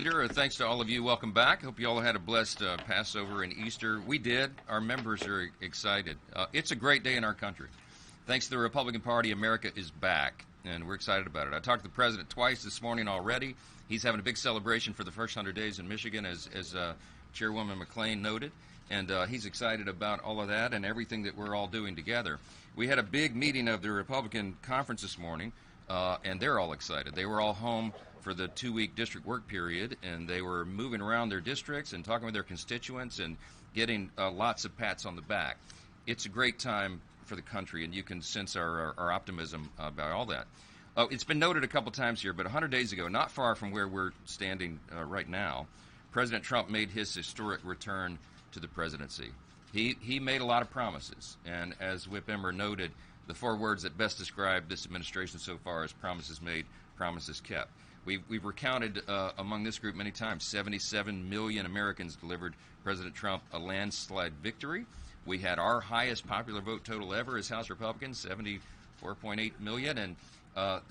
Thanks to all of you. Welcome back. Hope you all had a blessed Passover and Easter. We did. Our members are excited. It's a great day in our country. Thanks to the Republican Party, America is back, and we're excited about it. I talked to the president twice this morning already. He's having a big celebration for the first 100 days in Michigan, as Chairwoman McClain noted, and he's excited about all of that and everything that we're all doing together. We had a big meeting of the Republican conference this morning, and they're all excited. They were all home for the 2-week district work period, and they were moving around their districts and talking with their constituents and getting lots of pats on the back. It's a great time for the country, and you can sense our optimism about all that. It's been noted a couple times here, but 100 days ago, not far from where we're standing right now, President Trump made his historic return to the presidency. He made a lot of promises, and as Whip Emmer noted, the 4 words that best describe this administration so far is promises made, promises kept. We've recounted among this group many times, 77 million Americans delivered President Trump a landslide victory. We had our highest popular vote total ever as House Republicans, 74.8 million, and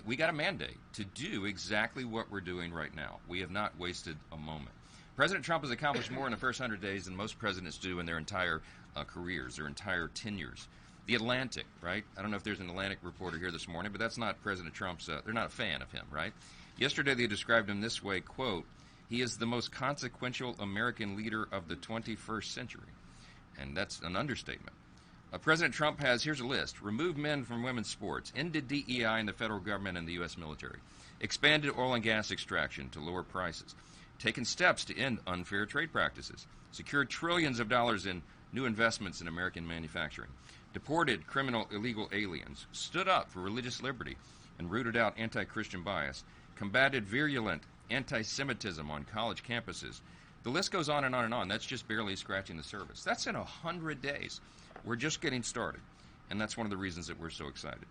we got a mandate to do exactly what we're doing right now. We have not wasted a moment. President Trump has accomplished more in the first 100 days than most presidents do in their entire careers, their entire tenures. The Atlantic, right? I don't know if there's an Atlantic reporter here this morning, but that's not President Trump's, they're not a fan of him, right? Yesterday they described him this way, quote, "He is the most consequential American leader of the 21st century." And that's an understatement. President Trump has, here's a list, removed men from women's sports, ended DEI in the federal government and the U.S. military, expanded oil and gas extraction to lower prices, taken steps to end unfair trade practices, secured trillions of dollars in new investments in American manufacturing, deported criminal illegal aliens, stood up for religious liberty, and rooted out anti-Christian bias, combated virulent anti-Semitism on college campuses. The list goes on and on and on. That's just barely scratching the surface. That's in 100 days. We're just getting started, and that's one of the reasons that we're so excited.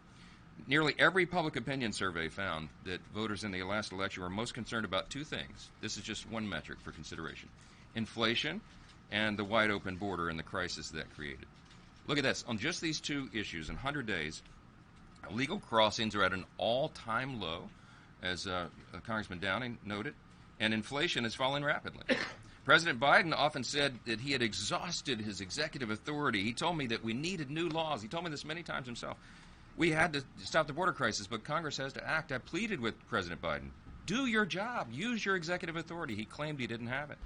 Nearly every public opinion survey found that voters in the last election were most concerned about 2 things. This is just one metric for consideration: inflation and the wide-open border and the crisis that created. Look at this. On just these 2 issues, in 100 days, illegal crossings are at an all-time low, as Congressman Downing noted, and inflation is falling rapidly. President Biden often said that he had exhausted his executive authority. He told me that we needed new laws. He told me this many times himself. We had to stop the border crisis, but Congress has to act. I pleaded with President Biden, do your job, use your executive authority. He claimed he didn't have it.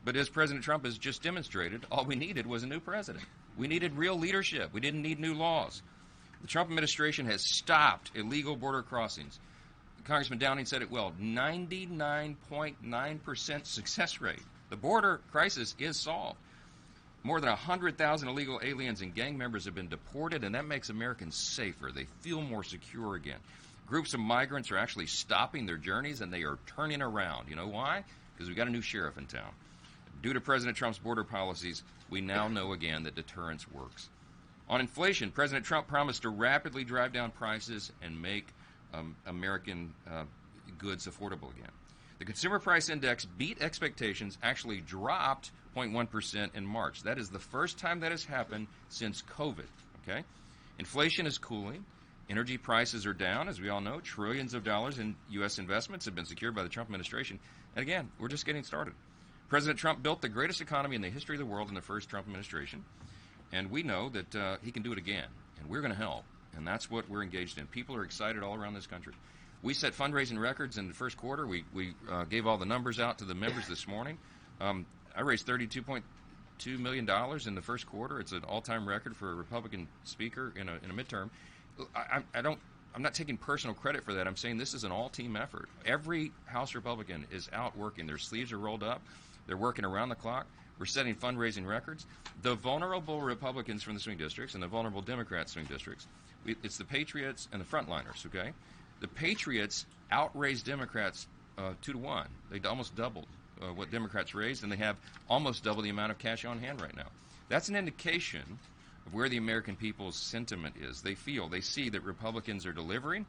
But as President Trump has just demonstrated, all we needed was a new president. We needed real leadership. We didn't need new laws. The Trump administration has stopped illegal border crossings. Congressman Downing said it well, 99.9% success rate. The border crisis is solved. More than 100,000 illegal aliens and gang members have been deported, and that makes Americans safer. They feel more secure again. Groups of migrants are actually stopping their journeys, and they are turning around. You know why? Because we've got a new sheriff in town. Due to President Trump's border policies, we now know again that deterrence works. On inflation, President Trump promised to rapidly drive down prices and make American goods affordable again. The consumer price index beat expectations, actually dropped 0.1% in March. That is the first time that has happened since COVID, okay? Inflation is cooling. Energy prices are down, as we all know. Trillions of dollars in U.S. investments have been secured by the Trump administration. And again, we're just getting started. President Trump built the greatest economy in the history of the world in the first Trump administration. And we know that he can do it again. And we're going to help. And that's what we're engaged in. People are excited all around this country. We set fundraising records in the first quarter. We gave all the numbers out to the members this morning. I raised $32.2 million in the first quarter. It's an all-time record for a Republican speaker in a midterm. I'm not taking personal credit for that. I'm saying this is an all-team effort. Every House Republican is out working. Their sleeves are rolled up. They're working around the clock. We're setting fundraising records. The vulnerable Republicans from the swing districts and the vulnerable Democrat swing districts, it's the Patriots and the frontliners, okay? The Patriots outraised Democrats 2-1. They almost doubled what Democrats raised, and they have almost double the amount of cash on hand right now. That's an indication of where the American people's sentiment is. They see that Republicans are delivering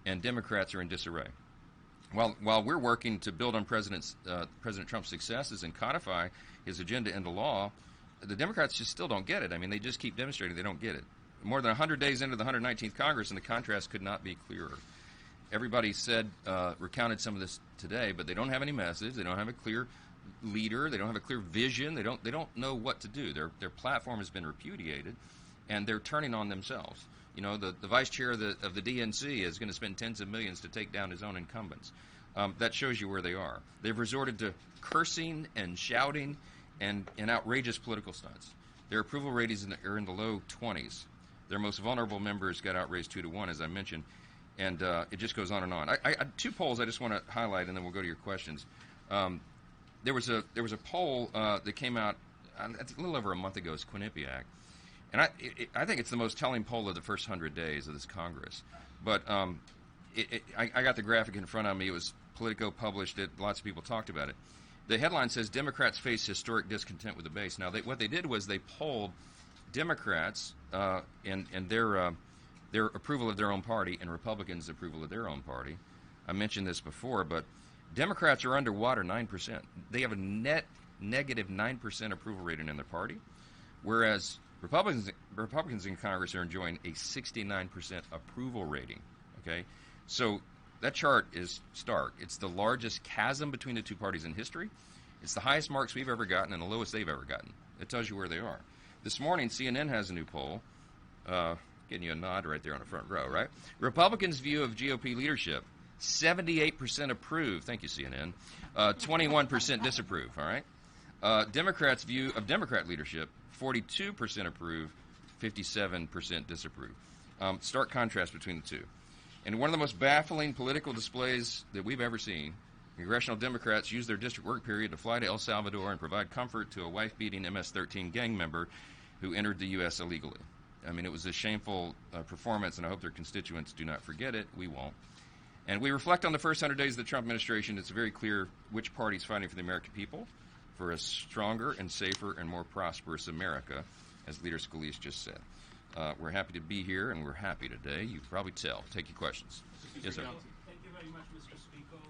and Democrats are in disarray. While we're working to build on President Trump's successes and codify his agenda into law, the Democrats just still don't get it. I mean, they just keep demonstrating they don't get it. More than 100 days into the 119th Congress, and the contrast could not be clearer. Everybody said, recounted some of this today, but they don't have any message. They don't have a clear leader. They don't have a clear vision. They don't know what to do. Their platform has been repudiated, and they're turning on themselves. You know, the vice chair of the DNC is going to spend tens of millions to take down his own incumbents. That shows you where they are. They've resorted to cursing and shouting and outrageous political stunts. Their approval ratings are in the low 20s. Their most vulnerable members got outraised 2-1, as I mentioned, and it just goes on and on. I two polls I just want to highlight, and then we'll go to your questions. There was a poll that came out a little over a month ago. It's Quinnipiac, and I think it's the most telling poll of the first 100 days of this Congress. But I got the graphic in front of me. It was Politico published it. Lots of people talked about it. The headline says Democrats face historic discontent with the base. Now, what they did was they polled Democrats and their approval of their own party and Republicans' approval of their own party. I mentioned this before, but Democrats are underwater 9%. They have a net negative 9% approval rating in their party, whereas Republicans in Congress are enjoying a 69% approval rating. Okay, so that chart is stark. It's the largest chasm between the two parties in history. It's the highest marks we've ever gotten and the lowest they've ever gotten. It tells you where they are. This morning, CNN has a new poll. Getting you a nod right there on the front row, right? Republicans' view of GOP leadership, 78% approve. Thank you, CNN. 21% disapprove, all right? Democrats' view of Democrat leadership, 42% approve, 57% disapprove. Stark contrast between the two. And one of the most baffling political displays that we've ever seen, congressional Democrats used their district work period to fly to El Salvador and provide comfort to a wife-beating MS-13 gang member who entered the U.S. illegally. I mean, it was a shameful performance, and I hope their constituents do not forget it. We won't. And we reflect on the first 100 days of the Trump administration. It's very clear which party is fighting for the American people, for a stronger and safer and more prosperous America, as Leader Scalise just said. We're happy to be here, and we're happy today. You can probably tell. Take your questions. Yes, sir. Thank you very much, Mr. Speaker.